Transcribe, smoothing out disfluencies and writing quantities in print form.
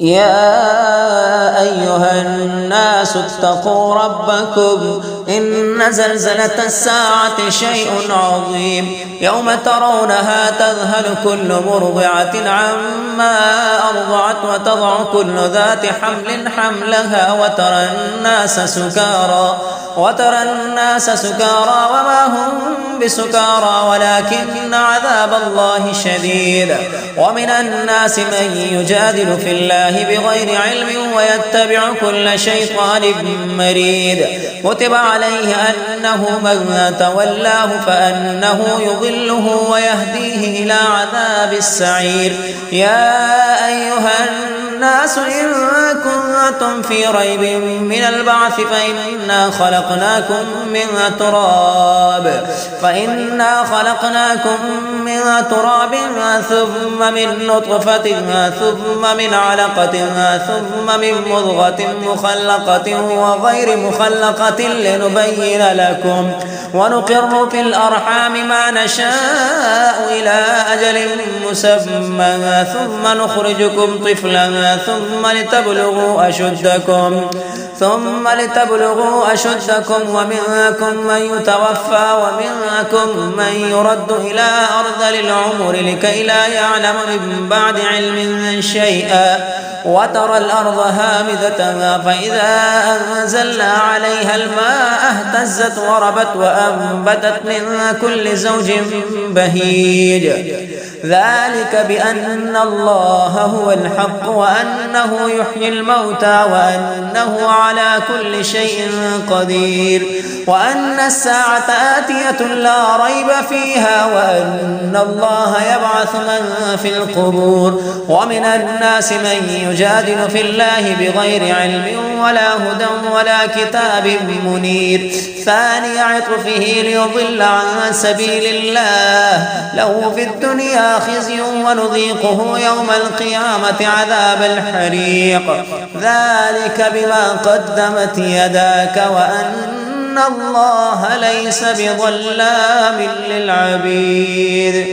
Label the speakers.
Speaker 1: يا أيها الناس اتقوا ربكم إن زلزلة الساعة شيء عظيم يوم ترونها تذهل كل مرضعة عما أرضعت وتضع كل ذات حمل حملها وترى الناس سكارى وما هم بسكارى ولكن عذاب الله شديد. ومن الناس من يجادل في الله بغير علم ويتبع كل شيطان مريد. كتب عليه أنه من تولاه فأنه يضله ويهديه إلى عذاب السعير. يا أيها الناس إن كنتم في ريب من البعث فإنا خلقناكم من تراب ثم من نطفة ثم من علقة ثم من مضغة مخلقة وغير مخلقة لنبين لكم ونقر في الأرحام ما نشاء إلى أجل مسمى ثم نخرجكم طفلا ثم لتبلغوا أشدكم ومنكم من يتوفى ومنكم من يرد إلى أرذل العمر لكي لا يعلم من بعد علم شيئا. وترى الأرض هامدة فإذا أنزلنا عليها الماء اهتزت وربت وأنبتت من كل زوج بهيج. ذلك بأن الله هو الحق وأنه يحيي الموتى وأنه على كل شيء قدير وأن الساعة آتية لا ريب فيها وأن الله يبعث من في القبور. ومن الناس من يجادل في الله بغير علم ولا هدى ولا كتاب منير. ثاني عطفه ليضل عن سبيل الله له في الدنيا خزي ونذيقه يوم القيامة عذاب الحريق. ذلك بما قدمت يداك وأن الله ليس بظلام للعبيد.